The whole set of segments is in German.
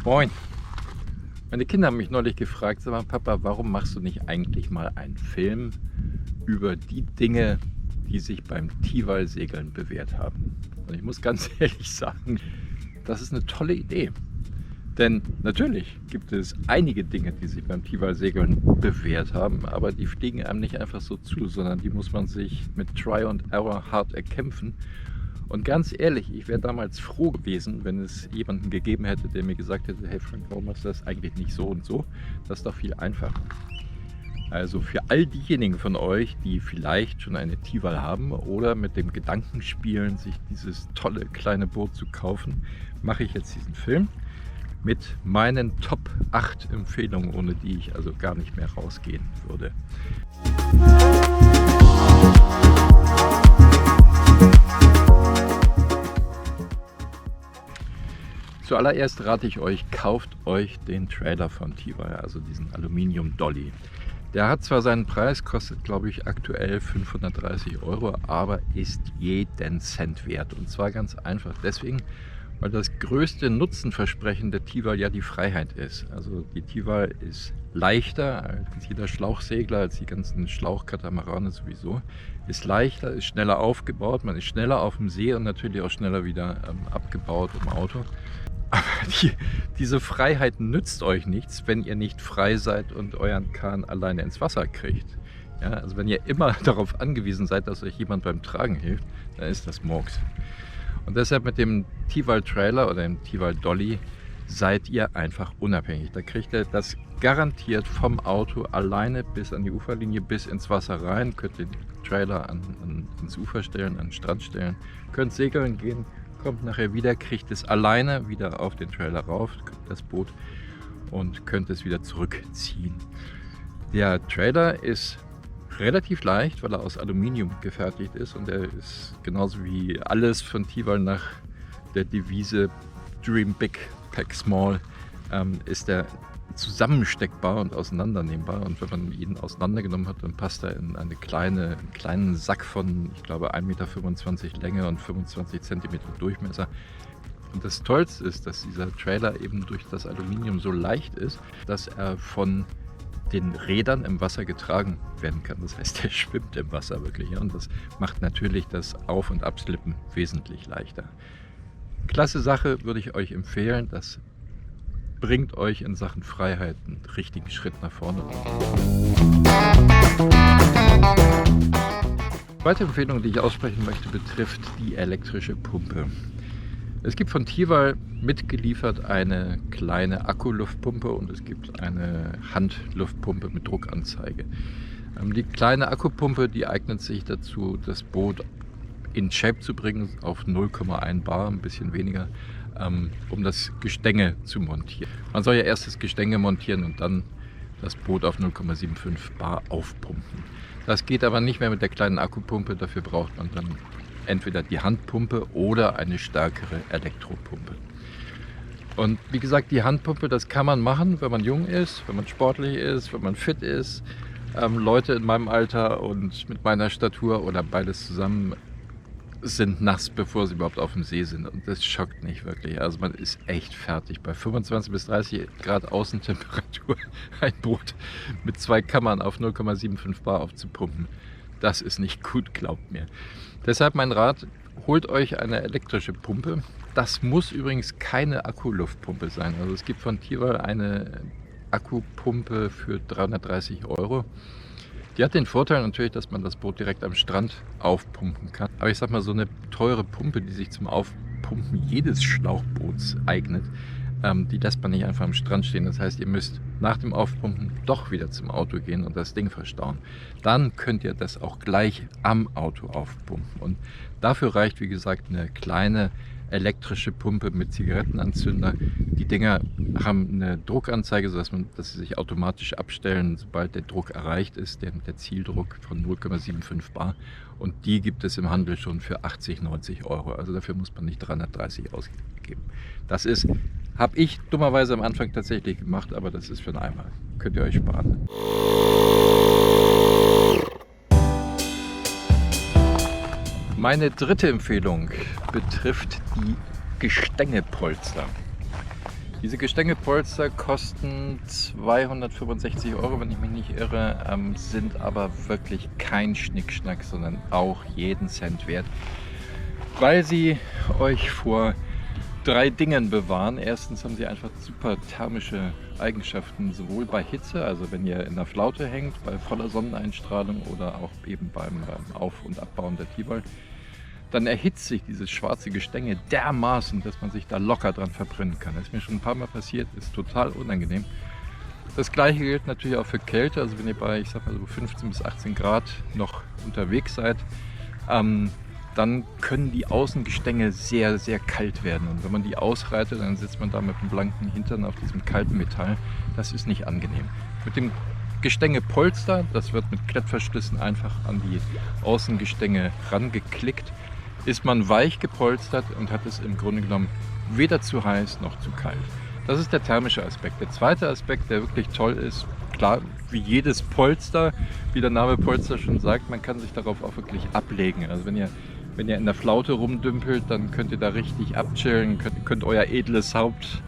Moin. Meine Kinder haben mich neulich gefragt, sag mal, Papa, warum machst du nicht eigentlich mal einen Film über die Dinge, die sich beim Tiwal-Segeln bewährt haben? Und ich muss ganz ehrlich sagen, das ist eine tolle Idee. Denn natürlich gibt es einige Dinge, die sich beim Tiwal-Segeln bewährt haben, aber die fliegen einem nicht einfach so zu, sondern die muss man sich mit Try and Error hart erkämpfen. Und ganz ehrlich, ich wäre damals froh gewesen, wenn es jemanden gegeben hätte, der mir gesagt hätte, hey Frank, warum machst du das eigentlich nicht so und so? Das ist doch viel einfacher. Also für all diejenigen von euch, die vielleicht schon eine Tiwal haben oder mit dem Gedanken spielen, sich dieses tolle kleine Boot zu kaufen, mache ich jetzt diesen Film mit meinen Top 8 Empfehlungen, ohne die ich also gar nicht mehr rausgehen würde. Zuallererst rate ich euch, kauft euch den Trailer von Tiwal, also diesen Aluminium Dolly. Der hat zwar seinen Preis, kostet glaube ich aktuell 530 €, aber ist jeden Cent wert. Und zwar ganz einfach deswegen, weil das größte Nutzenversprechen der Tiwal ja die Freiheit ist. Also die Tiwal ist leichter als jeder Schlauchsegler, als die ganzen Schlauchkatamarane sowieso. Ist leichter, ist schneller aufgebaut, man ist schneller auf dem See und natürlich auch schneller wieder abgebaut im Auto. Aber diese Freiheit nützt euch nichts, wenn ihr nicht frei seid und euren Kahn alleine ins Wasser kriegt. Ja, also wenn ihr immer darauf angewiesen seid, dass euch jemand beim Tragen hilft, dann ist das Murks. Und deshalb mit dem Tiwal Trailer oder dem Tiwal Dolly seid ihr einfach unabhängig. Da kriegt ihr das garantiert vom Auto alleine bis an die Uferlinie, bis ins Wasser rein. Könnt den Trailer ans Ufer stellen, an den Strand stellen, könnt segeln gehen, kommt nachher wieder, kriegt es alleine wieder auf den Trailer rauf, das Boot, und könnt es wieder zurückziehen. Der Trailer ist relativ leicht, weil er aus Aluminium gefertigt ist, und er ist genauso wie alles von Tiwal nach der Devise Dream Big, Pack Small, ist er zusammensteckbar und auseinandernehmbar, und wenn man ihn auseinandergenommen hat, dann passt er in einen kleinen Sack von, ich glaube, 1,25 Meter Länge und 25 cm Durchmesser. Und das Tollste ist, dass dieser Trailer eben durch das Aluminium so leicht ist, dass er von den Rädern im Wasser getragen werden kann. Das heißt, er schwimmt im Wasser wirklich, ja? Und das macht natürlich das Auf- und Abslippen wesentlich leichter. Klasse Sache, würde ich euch empfehlen. Das bringt euch in Sachen Freiheit einen richtigen Schritt nach vorne. Die zweite Empfehlung, die ich aussprechen möchte, betrifft die elektrische Pumpe. Es gibt von Tiwal mitgeliefert eine kleine Akkuluftpumpe und es gibt eine Handluftpumpe mit Druckanzeige. Die kleine Akkupumpe, die eignet sich dazu, das Boot in Shape zu bringen, auf 0,1 Bar, ein bisschen weniger, um das Gestänge zu montieren. Man soll ja erst das Gestänge montieren und dann das Boot auf 0,75 Bar aufpumpen. Das geht aber nicht mehr mit der kleinen Akkupumpe, dafür braucht man dann entweder die Handpumpe oder eine stärkere Elektropumpe. Und wie gesagt, die Handpumpe, das kann man machen, wenn man jung ist, wenn man sportlich ist, wenn man fit ist. Leute in meinem Alter und mit meiner Statur oder beides zusammen sind nass, bevor sie überhaupt auf dem See sind, und das schockt nicht wirklich. Also man ist echt fertig. Bei 25 bis 30 Grad Außentemperatur ein Boot mit 2 Kammern auf 0,75 Bar aufzupumpen, das ist nicht gut, glaubt mir. Deshalb mein Rat, holt euch eine elektrische Pumpe. Das muss übrigens keine Akkuluftpumpe sein. Also es gibt von Tiwal eine Akkupumpe für 330 €. Die hat den Vorteil natürlich, dass man das Boot direkt am Strand aufpumpen kann. Aber ich sag mal, so eine teure Pumpe, die sich zum Aufpumpen jedes Schlauchboots eignet, die lässt man nicht einfach am Strand stehen. Das heißt, ihr müsst nach dem Aufpumpen doch wieder zum Auto gehen und das Ding verstauen. Dann könnt ihr das auch gleich am Auto aufpumpen. Und dafür reicht, wie gesagt, eine kleine elektrische Pumpe mit Zigarettenanzünder. Die Dinger haben eine Druckanzeige, sodass sie sich automatisch abstellen, sobald der Druck erreicht ist, der Zieldruck von 0,75 Bar. Und die gibt es im Handel schon für 80, 90 €. Also dafür muss man nicht 330 ausgeben. Das habe ich dummerweise am Anfang tatsächlich gemacht, aber das ist für einen Eimer. Könnt ihr euch sparen. Meine dritte Empfehlung betrifft die Gestängepolster. Diese Gestängepolster kosten 265 €, wenn ich mich nicht irre, sind aber wirklich kein Schnickschnack, sondern auch jeden Cent wert, weil sie euch vor 3 Dingen bewahren. Erstens haben sie einfach super thermische Eigenschaften, sowohl bei Hitze, also wenn ihr in der Flaute hängt, bei voller Sonneneinstrahlung oder auch eben beim Auf- und Abbauen der Tiwal. Dann erhitzt sich dieses schwarze Gestänge dermaßen, dass man sich da locker dran verbrennen kann. Das ist mir schon ein paar Mal passiert, ist total unangenehm. Das gleiche gilt natürlich auch für Kälte, also wenn ihr bei, ich sag mal so 15 bis 18 Grad noch unterwegs seid, dann können die Außengestänge sehr, sehr kalt werden. Und wenn man die ausreitet, dann sitzt man da mit dem blanken Hintern auf diesem kalten Metall. Das ist nicht angenehm. Mit dem Gestängepolster, das wird mit Klettverschlüssen einfach an die Außengestänge rangeklickt, ist man weich gepolstert und hat es im Grunde genommen weder zu heiß noch zu kalt. Das ist der thermische Aspekt. Der zweite Aspekt, der wirklich toll ist, klar, wie jedes Polster, wie der Name Polster schon sagt, man kann sich darauf auch wirklich ablegen. Also wenn ihr in der Flaute rumdümpelt, dann könnt ihr da richtig abchillen, könnt euer edles Haupt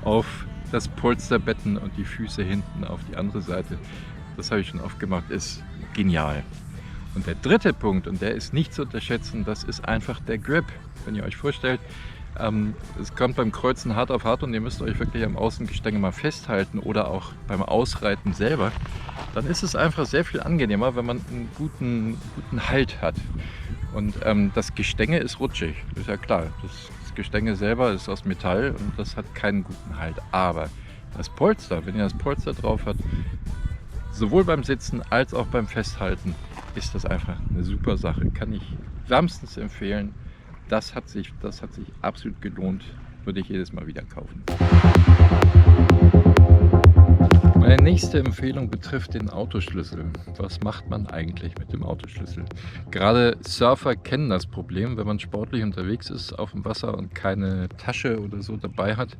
auf das Polster betten und die Füße hinten auf die andere Seite. Das habe ich schon oft gemacht, ist genial. Und der dritte Punkt, und der ist nicht zu unterschätzen, das ist einfach der Grip. Wenn ihr euch vorstellt, es kommt beim Kreuzen hart auf hart und ihr müsst euch wirklich am Außengestänge mal festhalten oder auch beim Ausreiten selber, dann ist es einfach sehr viel angenehmer, wenn man einen guten Halt hat. Und das Gestänge ist rutschig, ist ja klar. Das Gestänge selber ist aus Metall und das hat keinen guten Halt. Aber das Polster, wenn ihr das Polster drauf habt, sowohl beim Sitzen als auch beim Festhalten, ist das einfach eine super Sache. Kann ich wärmstens empfehlen. Das hat sich absolut gelohnt. Würde ich jedes Mal wieder kaufen. Meine nächste Empfehlung betrifft den Autoschlüssel. Was macht man eigentlich mit dem Autoschlüssel? Gerade Surfer kennen das Problem, wenn man sportlich unterwegs ist auf dem Wasser und keine Tasche oder so dabei hat,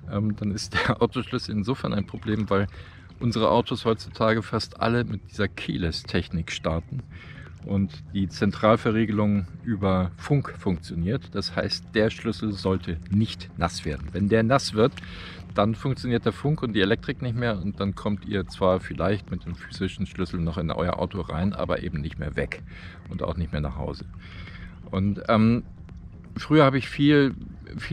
dann ist der Autoschlüssel insofern ein Problem, weil unsere Autos heutzutage fast alle mit dieser Keyless-Technik starten und die Zentralverriegelung über Funk funktioniert. Das heißt, der Schlüssel sollte nicht nass werden. Wenn der nass wird, dann funktioniert der Funk und die Elektrik nicht mehr und dann kommt ihr zwar vielleicht mit dem physischen Schlüssel noch in euer Auto rein, aber eben nicht mehr weg und auch nicht mehr nach Hause. Und früher habe ich viel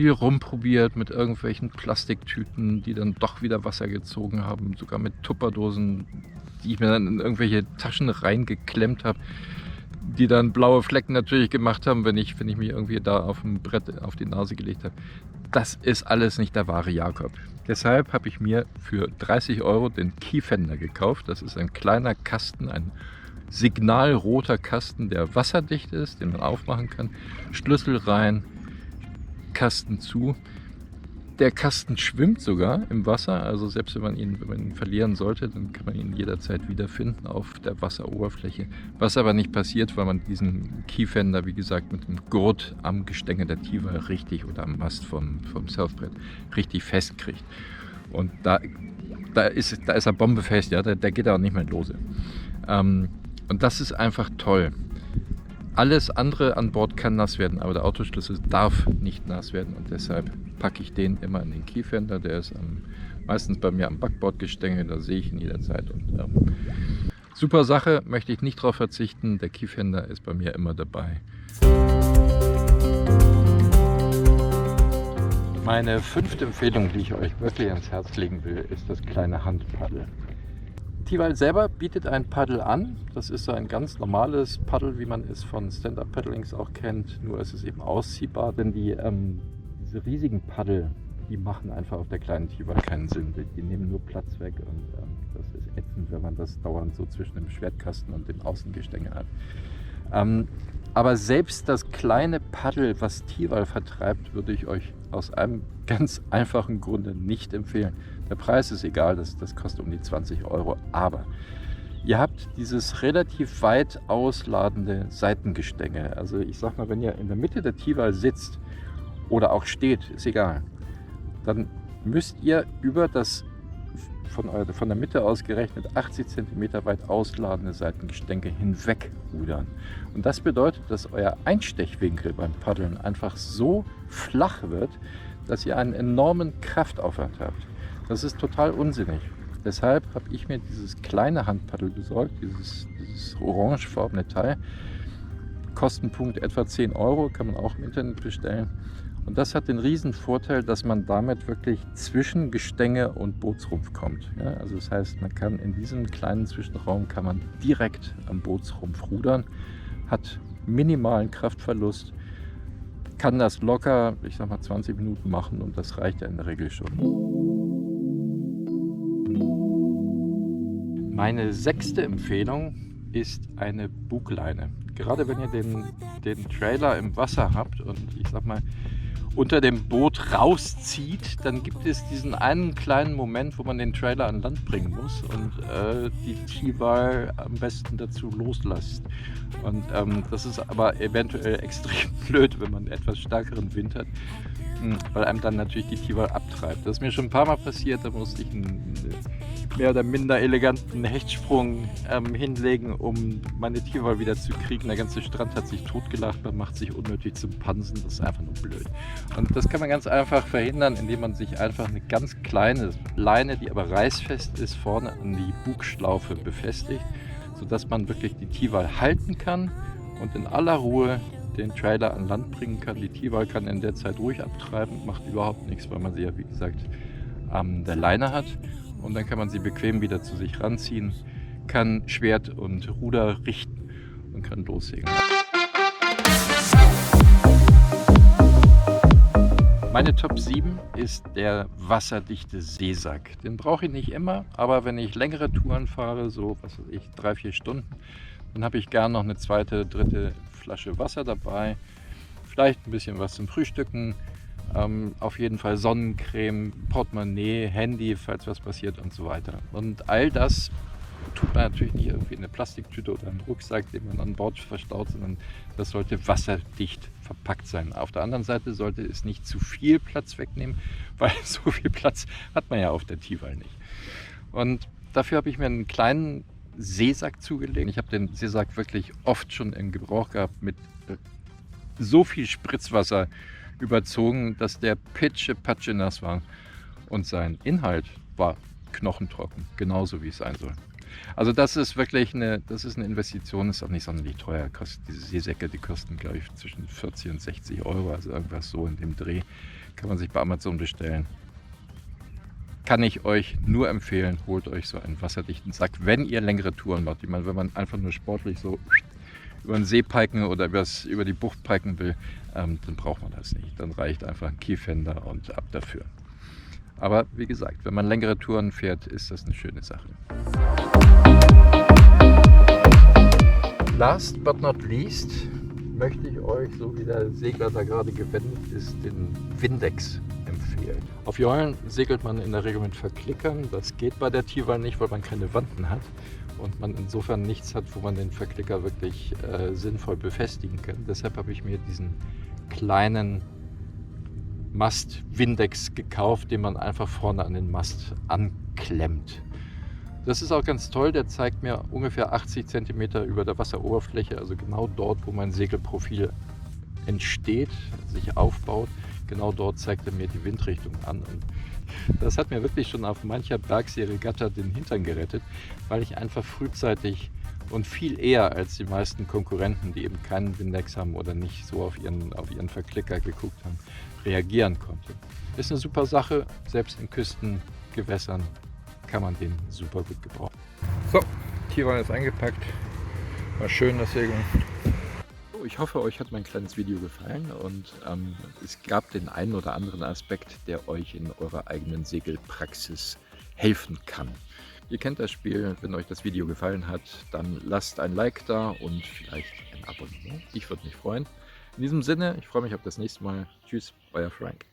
rumprobiert mit irgendwelchen Plastiktüten, die dann doch wieder Wasser gezogen haben, sogar mit Tupperdosen, die ich mir dann in irgendwelche Taschen reingeklemmt habe, die dann blaue Flecken natürlich gemacht haben, wenn ich mich irgendwie da auf dem Brett auf die Nase gelegt habe. Das ist alles nicht der wahre Jakob. Deshalb habe ich mir für 30 € den Keyfender gekauft. Das ist ein kleiner Kasten, ein signalroter Kasten, der wasserdicht ist, den man aufmachen kann. Schlüssel rein, Kasten zu. Der Kasten schwimmt sogar im Wasser, also selbst wenn man ihn verlieren sollte, dann kann man ihn jederzeit wiederfinden auf der Wasseroberfläche. Was aber nicht passiert, weil man diesen Keyfender, wie gesagt, mit dem Gurt am Gestänge der Tiwal richtig oder am Mast vom Surfbrett richtig festkriegt. Und da ist er bombefest, ja, der geht auch nicht mehr lose. Und das ist einfach toll. Alles andere an Bord kann nass werden, aber der Autoschlüssel darf nicht nass werden und deshalb packe ich den immer in den Keyfender. Der ist meistens bei mir am Backbordgestänge, da sehe ich ihn jederzeit. Und super Sache, möchte ich nicht drauf verzichten. Der Keyfender ist bei mir immer dabei. Meine 5. Empfehlung, die ich euch wirklich ans Herz legen will, ist das kleine Handpaddel. Tiwal selber bietet ein Paddel an. Das ist so ein ganz normales Paddel, wie man es von Stand-Up-Paddlings auch kennt. Nur ist es eben ausziehbar, denn diese riesigen Paddel, die machen einfach auf der kleinen Tiwal keinen Sinn. Die nehmen nur Platz weg und das ist ätzend, wenn man das dauernd so zwischen dem Schwertkasten und dem Außengestänge hat. Aber selbst das kleine Paddel, was Tiwal vertreibt, würde ich euch aus einem ganz einfachen Grunde nicht empfehlen. Der Preis ist egal, das kostet um die 20 €, aber ihr habt dieses relativ weit ausladende Seitengestänge. Also ich sag mal, wenn ihr in der Mitte der Tiwal sitzt oder auch steht, ist egal, dann müsst ihr über das von der Mitte aus gerechnet 80 cm weit ausladende Seitengestänge hinweg rudern. Und das bedeutet, dass euer Einstechwinkel beim Paddeln einfach so flach wird, dass ihr einen enormen Kraftaufwand habt. Das ist total unsinnig. Deshalb habe ich mir dieses kleine Handpaddel besorgt, dieses orangefarbene Teil. Kostenpunkt etwa 10 Euro, kann man auch im Internet bestellen. Und das hat den riesen Vorteil, dass man damit wirklich zwischen Gestänge und Bootsrumpf kommt. Ja, also das heißt, man kann in diesem kleinen Zwischenraum kann man direkt am Bootsrumpf rudern, hat minimalen Kraftverlust, kann das locker, ich sag mal 20 Minuten machen und das reicht ja in der Regel schon. Meine 6. Empfehlung ist eine Bugleine. Gerade wenn ihr den Trailer im Wasser habt und ich sag mal unter dem Boot rauszieht, dann gibt es diesen einen kleinen Moment, wo man den Trailer an Land bringen muss und die T-Bar am besten dazu loslässt. Und das ist aber eventuell extrem blöd, wenn man einen etwas stärkeren Wind hat, weil einem dann natürlich die T-Bar abtreibt. Das ist mir schon ein paar Mal passiert, da musste ich einen mehr oder minder eleganten Hechtsprung hinlegen, um meine T-Bar wieder zu kriegen. Der ganze Strand hat sich totgelacht, man macht sich unnötig zum Pansen, das ist einfach nur blöd. Und das kann man ganz einfach verhindern, indem man sich einfach eine ganz kleine Leine, die aber reißfest ist, vorne an die Bugschlaufe befestigt, sodass man wirklich die T-Bar halten kann und in aller Ruhe den Trailer an Land bringen kann. Die T-Bar kann in der Zeit ruhig abtreiben, macht überhaupt nichts, weil man sie ja wie gesagt an der Leine hat. Und dann kann man sie bequem wieder zu sich ranziehen, kann Schwert und Ruder richten und kann lossegeln. Meine Top 7 ist der wasserdichte Seesack. Den brauche ich nicht immer, aber wenn ich längere Touren fahre, so was weiß ich, 3-4 Stunden, dann habe ich gern noch eine 2., 3. Flasche Wasser dabei. Vielleicht ein bisschen was zum Frühstücken. Auf jeden Fall Sonnencreme, Portemonnaie, Handy, falls was passiert und so weiter. Und all das tut man natürlich nicht irgendwie in eine Plastiktüte oder einen Rucksack, den man an Bord verstaut, sondern das sollte wasserdicht verpackt sein. Auf der anderen Seite sollte es nicht zu viel Platz wegnehmen, weil so viel Platz hat man ja auf der T-Bar nicht. Und dafür habe ich mir einen kleinen Seesack zugelegt. Ich habe den Seesack wirklich oft schon in Gebrauch gehabt, mit so viel Spritzwasser überzogen, dass der Patsche nass war und sein Inhalt war knochentrocken, genauso wie es sein soll. Also das ist wirklich eine Investition, ist auch nicht sonderlich teuer. Diese Seesäcke, die kosten glaube ich zwischen 40 und 60 Euro, also irgendwas so in dem Dreh, kann man sich bei Amazon bestellen. Kann ich euch nur empfehlen, holt euch so einen wasserdichten Sack, wenn ihr längere Touren macht. Ich meine, wenn man einfach nur sportlich so über den See piken oder über die Bucht piken will, dann braucht man das nicht. Dann reicht einfach ein Keyfender und ab dafür. Aber wie gesagt, wenn man längere Touren fährt, ist das eine schöne Sache. Last but not least möchte ich euch, so wie der Segler da gerade gewendet ist, den Windex empfehlen. Auf Jolen segelt man in der Regel mit Verklickern. Das geht bei der T-Bar nicht, weil man keine Wanten hat und man insofern nichts hat, wo man den Verklicker wirklich sinnvoll befestigen kann. Deshalb habe ich mir diesen kleinen Mast-Windex gekauft, den man einfach vorne an den Mast anklemmt. Das ist auch ganz toll, der zeigt mir ungefähr 80 cm über der Wasseroberfläche, also genau dort, wo mein Segelprofil entsteht, sich aufbaut. Genau dort zeigt er mir die Windrichtung an. Und das hat mir wirklich schon auf mancher Bergsee-Regatta den Hintern gerettet, weil ich einfach frühzeitig und viel eher als die meisten Konkurrenten, die eben keinen Windex haben oder nicht so auf ihren Verklicker geguckt haben, reagieren konnte. Ist eine super Sache, selbst in Küstengewässern kann man den super gut gebrauchen. So, T-Bar ist eingepackt. War schön das Segeln. Ich hoffe, euch hat mein kleines Video gefallen und es gab den einen oder anderen Aspekt, der euch in eurer eigenen Segelpraxis helfen kann. Ihr kennt das Spiel, wenn euch das Video gefallen hat, dann lasst ein Like da und vielleicht ein Abonnement. Ich würde mich freuen. In diesem Sinne, ich freue mich auf das nächste Mal. Tschüss, euer Frank.